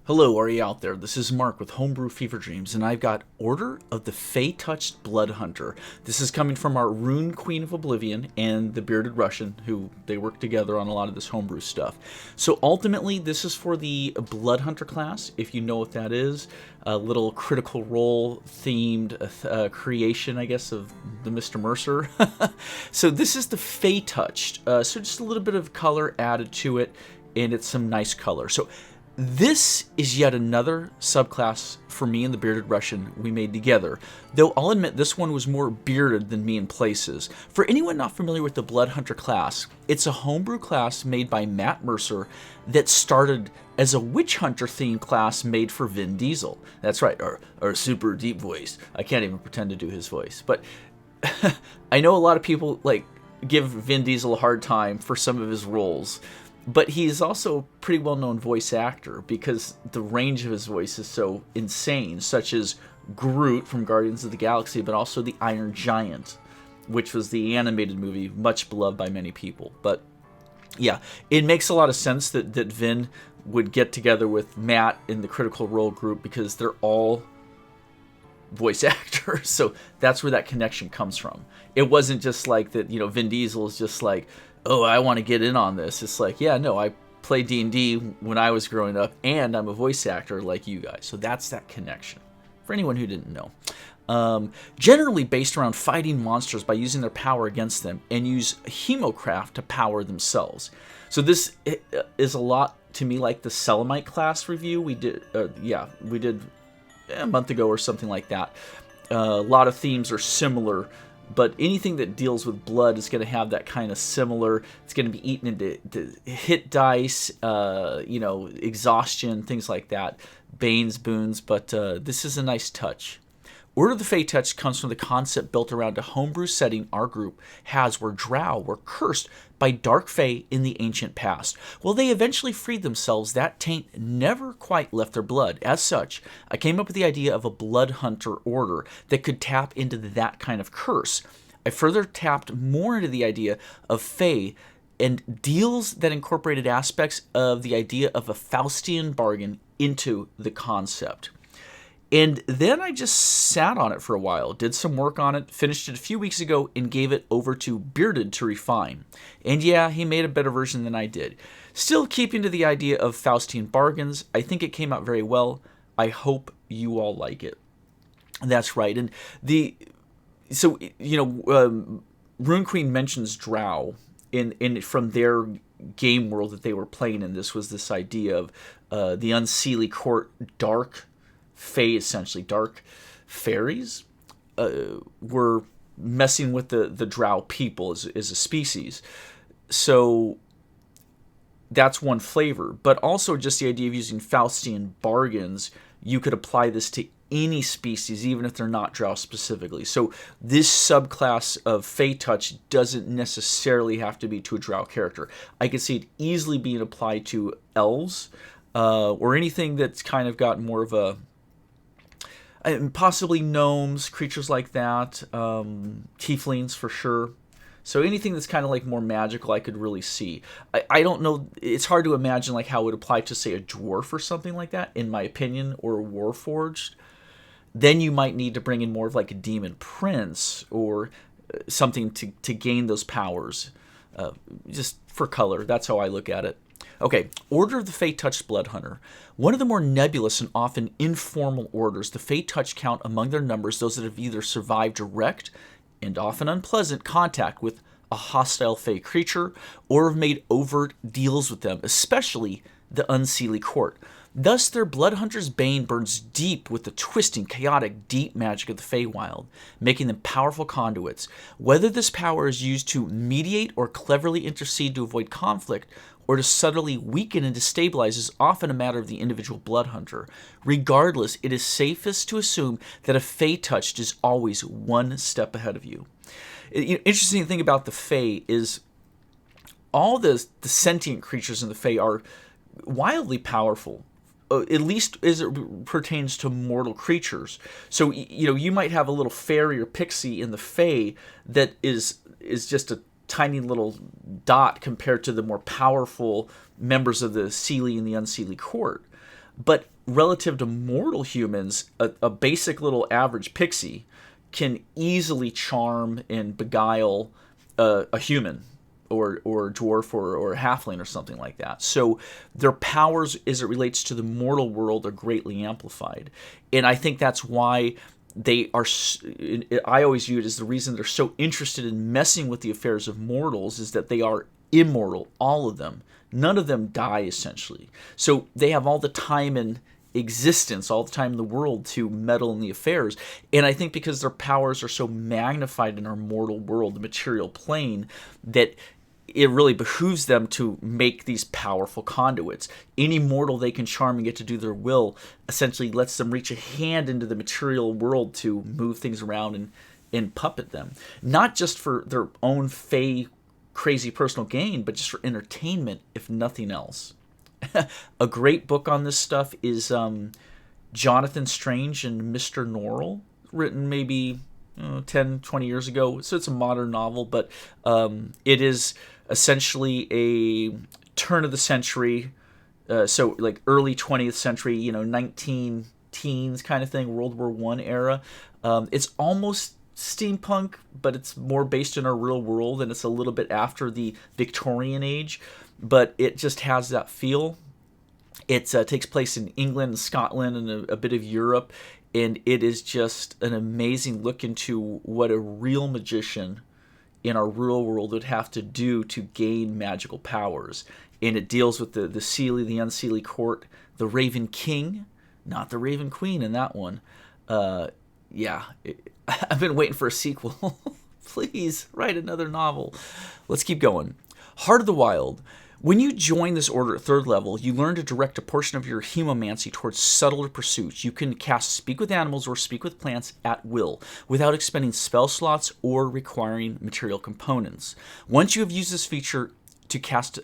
Hello, are you out there? This is Mark with Homebrew Fever Dreams, and I've got Order of the Faetouched Blood Hunter. This is coming from our RuinQueenofOblivion and the Bearded Russian, who they work together on a lot of this homebrew stuff. So ultimately, this is for the Blood Hunter class, if you know what that is. A little Critical Role themed creation, I guess, of the Mr. Mercer. So this is the Faetouched. So just a little bit of color added to it, and it's some nice color. So this is yet another subclass for me and the Bearded Russian we made together, though I'll admit this one was more bearded than me in places. For anyone not familiar with the Blood Hunter class, it's a homebrew class made by Matt Mercer that started as a Witch Hunter themed class made for Vin Diesel. That's right, our super deep voice. I can't even pretend to do his voice, but I know a lot of people give Vin Diesel a hard time for some of his roles. But he's also a pretty well-known voice actor because the range of his voice is so insane, such as Groot from Guardians of the Galaxy, but also the Iron Giant, which was the animated movie, much beloved by many people. But yeah, it makes a lot of sense that Vin would get together with Matt in the Critical Role group because they're all voice actors. So that's where that connection comes from. It wasn't just like that, Vin Diesel is just like, oh, I want to get in on this. It's like, yeah, no, I played D&D when I was growing up, and I'm a voice actor like you guys. So that's that connection, for anyone who didn't know. Generally based around fighting monsters by using their power against them, and use Hemocraft to power themselves. So this is a lot to me like the Selamite class review we did. We did a month ago or something like that. A lot of themes are similar, but anything that deals with blood is going to have that kind of similar. It's going to be eaten into hit dice, exhaustion, things like that, banes, boons. But this is a nice touch. Order of the Faetouched comes from the concept built around a homebrew setting our group has where drow were cursed by dark fae in the ancient past. While they eventually freed themselves, that taint never quite left their blood. As such, I came up with the idea of a blood hunter order that could tap into that kind of curse. I further tapped more into the idea of fae and deals that incorporated aspects of the idea of a Faustian bargain into the concept. And then I just sat on it for a while, did some work on it, finished it a few weeks ago, and gave it over to Bearded to refine. And yeah, he made a better version than I did. Still keeping to the idea of Faustian bargains, I think it came out very well. I hope you all like it. That's right. And Rune Queen mentions drow from their game world that they were playing in. This was this idea of the Unseelie Court dark fae, essentially dark fairies, were messing with the drow people as a species. So that's one flavor. But also just the idea of using Faustian bargains, you could apply this to any species, even if they're not drow specifically. So this subclass of Faetouched doesn't necessarily have to be to a drow character. I could see it easily being applied to elves, or anything that's kind of got more of a possibly gnomes, creatures like that, tieflings for sure. So anything that's kind of like more magical, I could really see. I don't know. It's hard to imagine how it would apply to, say, a dwarf or something like that, in my opinion, or a warforged. Then you might need to bring in more of like a demon prince or something to gain those powers, just for color. That's how I look at it. Okay, Order of the Faetouched Blood Hunter. One of the more nebulous and often informal orders, the Faetouched count among their numbers those that have either survived direct and often unpleasant contact with a hostile fae creature or have made overt deals with them, especially the Unseelie Court. Thus, their Blood Hunter's bane burns deep with the twisting, chaotic, deep magic of the Feywild, making them powerful conduits. Whether this power is used to mediate or cleverly intercede to avoid conflict, or to subtly weaken and destabilize is often a matter of the individual blood hunter. Regardless, it is safest to assume that a Faetouched is always one step ahead of you. Interesting thing about the Fae is all the sentient creatures in the Fae are wildly powerful, at least as it pertains to mortal creatures. So, you might have a little fairy or pixie in the Fae that is just a tiny little dot compared to the more powerful members of the Seelie and the Unseelie court. But relative to mortal humans, a basic little average pixie can easily charm and beguile a human or dwarf or a halfling or something like that. So their powers as it relates to the mortal world are greatly amplified. And I think that's why they are, I always view it as the reason they're so interested in messing with the affairs of mortals is that they are immortal, all of them. None of them die, essentially. So they have all the time in existence, all the time in the world to meddle in the affairs. And I think because their powers are so magnified in our mortal world, the material plane, that it really behooves them to make these powerful conduits. Any mortal they can charm and get to do their will essentially lets them reach a hand into the material world to move things around and puppet them. Not just for their own crazy personal gain, but just for entertainment, if nothing else. A great book on this stuff is Jonathan Strange and Mr. Norrell, written maybe 10, 20 years ago. So it's a modern novel, but it is essentially a turn of the century, so like early 20th century, 19 teens kind of thing, World War I era. It's almost steampunk, but it's more based in our real world, and it's a little bit after the Victorian age, but it just has that feel. It takes place in England and Scotland and a bit of Europe, and it is just an amazing look into what a real magician in our real world would have to do to gain magical powers. And it deals with the Seelie, the Unseelie court, the Raven King, not the Raven Queen in that one. I've been waiting for a sequel. Please, write another novel. Let's keep going. Heart of the Wild. When you join this order at 3rd level, you learn to direct a portion of your hemomancy towards subtler pursuits. You can cast Speak with Animals or Speak with Plants at will, without expending spell slots or requiring material components. Once you have used this feature to cast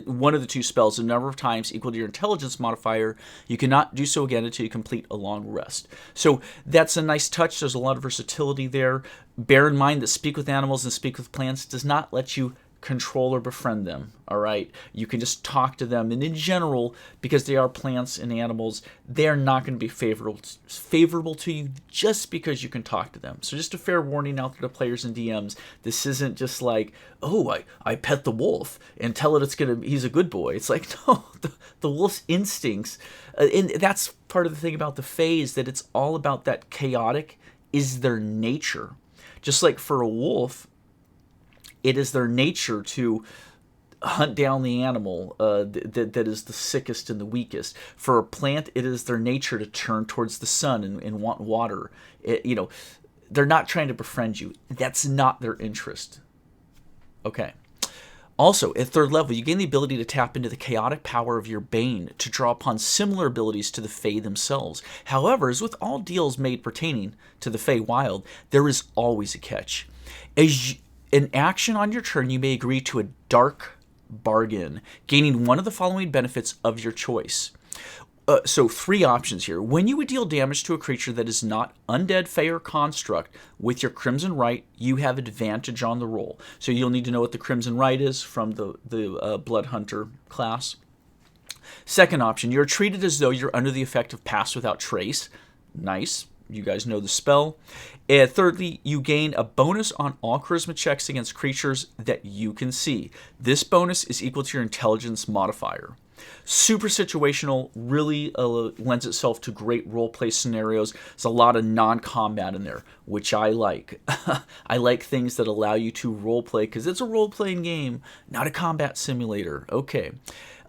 one of the 2 spells a number of times equal to your intelligence modifier, you cannot do so again until you complete a long rest. So that's a nice touch. There's a lot of versatility there. Bear in mind that Speak with Animals and Speak with Plants does not let you control or befriend them, all right? You can just talk to them, and in general, because they are plants and animals, they're not going to be favorable to you just because you can talk to them. So just a fair warning out there to players and DMs, this isn't just like, oh, I pet the wolf and tell it he's a good boy. It's like, no, the wolf's instincts, and that's part of the thing about the Fae, is that it's all about that chaotic is their nature. Just like for a wolf, it is their nature to hunt down the animal that is the sickest and the weakest. For a plant, it is their nature to turn towards the sun and want water. They're not trying to befriend you. That's not their interest. Okay. Also, at 3rd level, you gain the ability to tap into the chaotic power of your Bane to draw upon similar abilities to the Fae themselves. However, as with all deals made pertaining to the Fae Wild, there is always a catch. In action on your turn, you may agree to a dark bargain, gaining one of the following benefits of your choice. So 3 options here. When you would deal damage to a creature that is not undead, Fae, or construct with your Crimson Right, you have advantage on the roll. So you'll need to know what the Crimson Right is from the Blood Hunter class. Second option, you're treated as though you're under the effect of Pass Without Trace. Nice. You guys know the spell. And thirdly, you gain a bonus on all charisma checks against creatures that you can see. This bonus is equal to your intelligence modifier. Super situational, really lends itself to great roleplay scenarios. There's a lot of non-combat in there, which I like. I like things that allow you to roleplay because it's a role-playing game, not a combat simulator. Okay.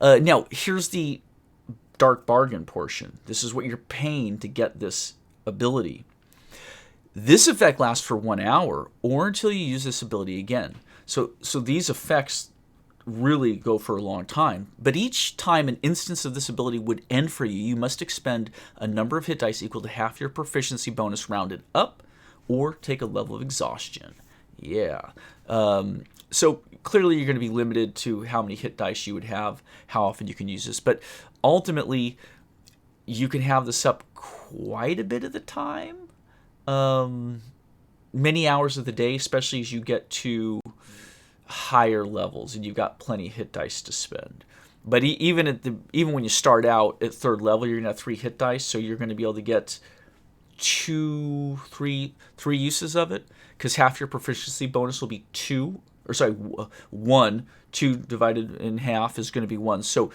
Now, here's the dark bargain portion. This is what you're paying to get this ability. This effect lasts for 1 hour or until you use this ability again. So these effects really go for a long time. But each time an instance of this ability would end for you, you must expend a number of hit dice equal to half your proficiency bonus rounded up or take a level of exhaustion. Yeah. So clearly you're going to be limited to how many hit dice you would have, how often you can use this. But ultimately, you can have this up quite a bit of the time. Many hours of the day, especially as you get to higher levels and you've got plenty of hit dice to spend. But even when you start out at third level, you're gonna have 3 hit dice, so you're gonna be able to get three uses of it, because half your proficiency bonus will be 2, or sorry, 1. 2 divided in half is going to be 1. So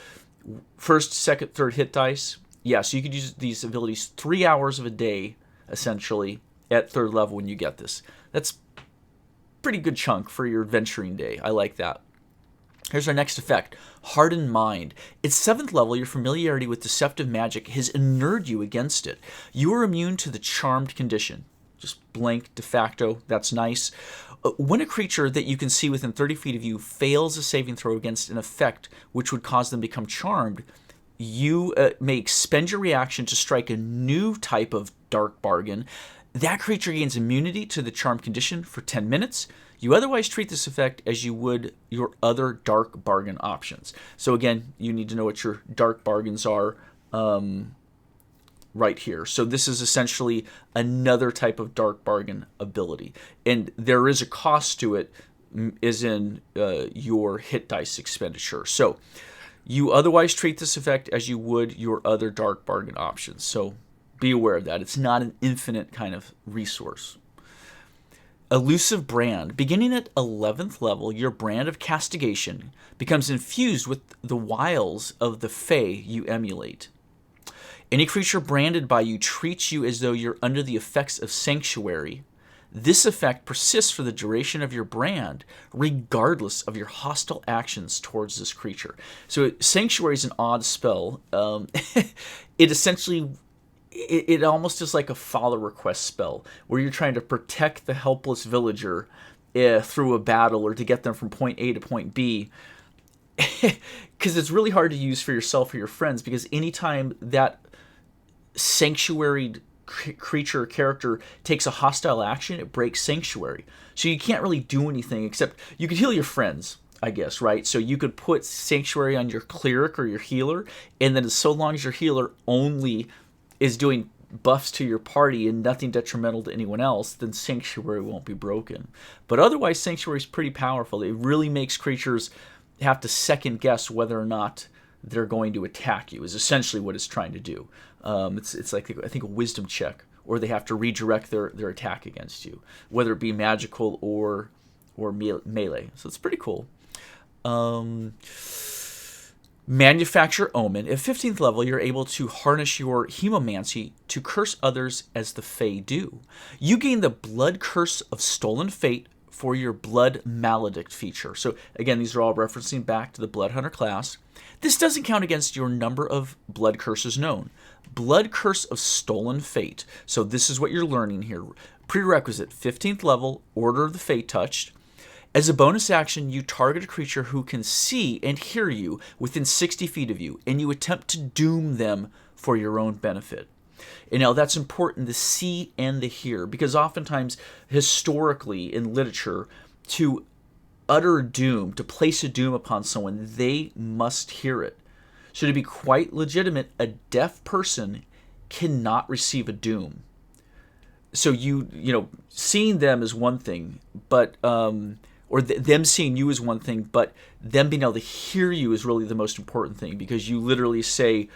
first, second, third hit dice. Yeah, so you could use these abilities 3 hours of a day, essentially, at third level when you get this. That's pretty good chunk for your adventuring day. I like that. Here's our next effect, Hardened Mind. At 7th level, your familiarity with deceptive magic has inured you against it. You are immune to the charmed condition. Just blank, de facto, that's nice. When a creature that you can see within 30 feet of you fails a saving throw against an effect which would cause them to become charmed, you may expend your reaction to strike a new type of dark bargain. That creature gains immunity to the charmed condition for 10 minutes. You otherwise treat this effect as you would your other dark bargain options. So again, you need to know what your dark bargains are right here. So this is essentially another type of dark bargain ability. And there is a cost to it, as in your hit dice expenditure. So you otherwise treat this effect as you would your other dark bargain options. So be aware of that. It's not an infinite kind of resource. Elusive Brand. Beginning at 11th level, your brand of castigation becomes infused with the wiles of the Fae you emulate. Any creature branded by you treats you as though you're under the effects of Sanctuary. This effect persists for the duration of your brand, regardless of your hostile actions towards this creature. So Sanctuary is an odd spell. It essentially, it almost is like a follow request spell, where you're trying to protect the helpless villager through a battle, or to get them from point A to point B. Because it's really hard to use for yourself or your friends, because anytime that sanctuary creature or character takes a hostile action, it breaks Sanctuary. So you can't really do anything, except you could heal your friends, I guess, right? So you could put Sanctuary on your cleric or your healer, and then so long as your healer only is doing buffs to your party and nothing detrimental to anyone else, then Sanctuary won't be broken. But otherwise, Sanctuary is pretty powerful. It really makes creatures have to second guess whether or not they're going to attack you, is essentially what it's trying to do. It's like, I think, a wisdom check, or they have to redirect their attack against you, whether it be magical or melee. So it's pretty cool. Manufacture Omen. At 15th level, you're able to harness your hemomancy to curse others as the Fae do. You gain the Blood Curse of Stolen Fate for your Blood Maledict feature. So again, these are all referencing back to the Blood Hunter class. This doesn't count against your number of blood curses known. Blood Curse of Stolen Fate. So this is what you're learning here. Prerequisite, 15th level, Order of the Faetouched. As a bonus action, you target a creature who can see and hear you within 60 feet of you, and you attempt to doom them for your own benefit. And now that's important, the see and the hear, because oftentimes, historically in literature, to utter doom, to place a doom upon someone, they must hear it. So to be quite legitimate, a deaf person cannot receive a doom. So you know, seeing them is one thing, but or them seeing you is one thing, but them being able to hear you is really the most important thing, because you literally say,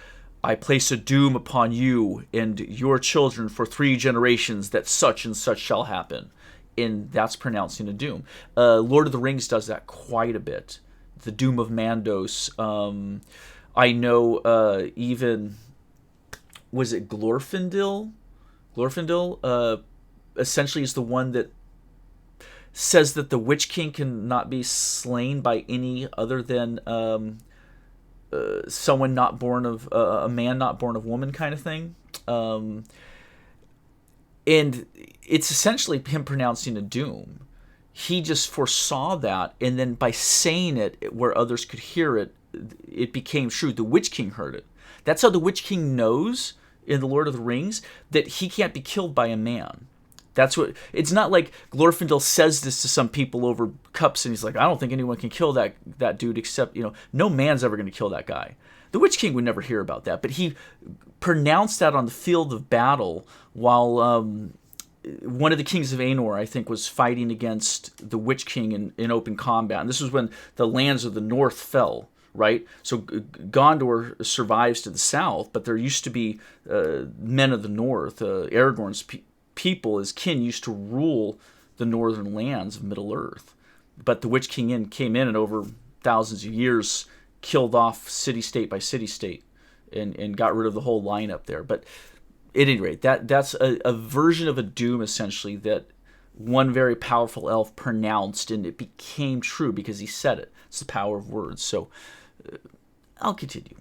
I place a doom upon you and your children for 3 generations that such and such shall happen. And that's pronouncing a doom. Lord of the Rings does that quite a bit. The Doom of Mandos. I know even, was it Glorfindel? Glorfindel essentially is the one that says that the Witch King cannot be slain by any other than someone not born of a man not born of woman, kind of thing. And it's essentially him pronouncing a doom. He just foresaw that, and then by saying it where others could hear it, it became true. The Witch King heard it. That's how the Witch King knows in The Lord of the Rings that he can't be killed by a man. That's what. It's not like Glorfindel says this to some people over cups, and he's like, I don't think anyone can kill that dude except, no man's ever going to kill that guy. The Witch King would never hear about that, but he pronounced that on the field of battle while one of the kings of Aenor, I think, was fighting against the Witch King in open combat. And this was when the lands of the north fell. right? So Gondor survives to the south, but there used to be men of the north. Aragorn's people, his kin, used to rule the northern lands of Middle Earth. But the Witch King came in and over thousands of years killed off city-state by city-state and got rid of the whole line up there. But at any rate, that's a version of a doom, essentially, that one very powerful elf pronounced, and it became true because he said it. It's the power of words. So I'll continue.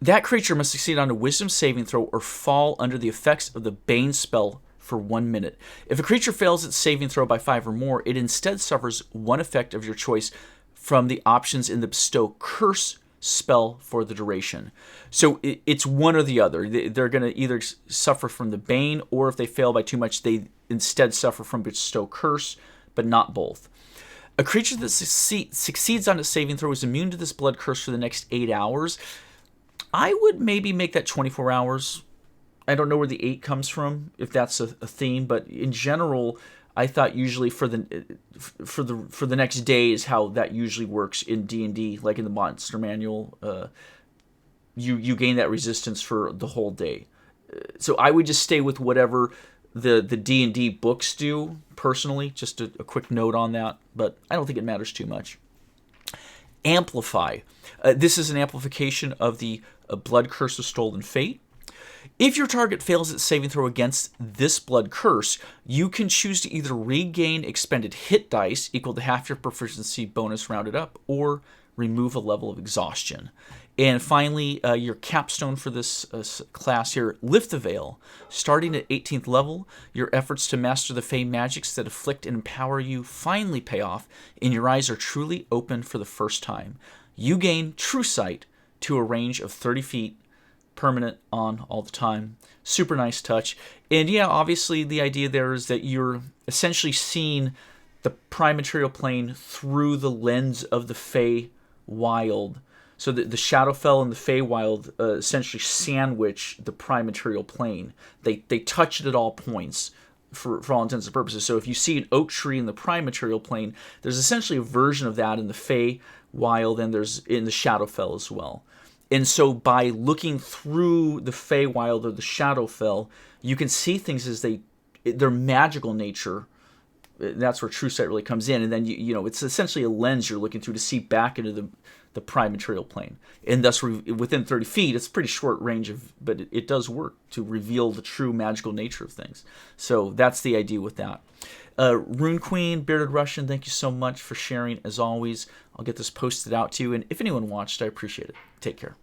That creature must succeed on a wisdom saving throw or fall under the effects of the Bane spell for 1 minute. If a creature fails its saving throw by 5 or more, it instead suffers one effect of your choice from the options in the Bestow Curse spell for the duration. So it's one or the other. They're going to either suffer from the Bane, or if they fail by too much, they instead suffer from Bestow Curse, but not both. A creature that succeeds on its saving throw is immune to this blood curse for the next 8 hours. I would maybe make that 24 hours. I don't know where the 8 comes from, if that's a theme, but in general, I thought usually for the next day is how that usually works in D&D, like in the Monster Manual. You gain that resistance for the whole day. So I would just stay with whatever the D&D books do, personally. Just a quick note on that, but I don't think it matters too much. Amplify. This is an amplification of the Blood Curse of Stolen Fate. If your target fails its saving throw against this blood curse, you can choose to either regain expended hit dice equal to half your proficiency bonus rounded up, or remove a level of exhaustion. And finally, your capstone for this class here, Lift the Veil. Starting at 18th level, your efforts to master the Fey magics that afflict and empower you finally pay off, and your eyes are truly open for the first time. You gain True Sight to a range of 30 feet, permanent, on all the time. Super nice touch. And yeah, obviously the idea there is that you're essentially seeing the prime material plane through the lens of the Fey Wild. So the Shadowfell and the Feywild essentially sandwich the prime material plane. They touch it at all points for all intents and purposes. So if you see an oak tree in the prime material plane, there's essentially a version of that in the Feywild, and there's in the Shadowfell as well. And so by looking through the Feywild or the Shadowfell, you can see things as their magical nature. That's where True Sight really comes in. And then, you know, it's essentially a lens you're looking through to see back into the prime material plane. And thus, within 30 feet, it's a pretty short range, but it does work to reveal the true magical nature of things. So that's the idea with that. Rune Queen, Bearded Russian, thank you so much for sharing, as always. I'll get this posted out to you. And if anyone watched, I appreciate it. Take care.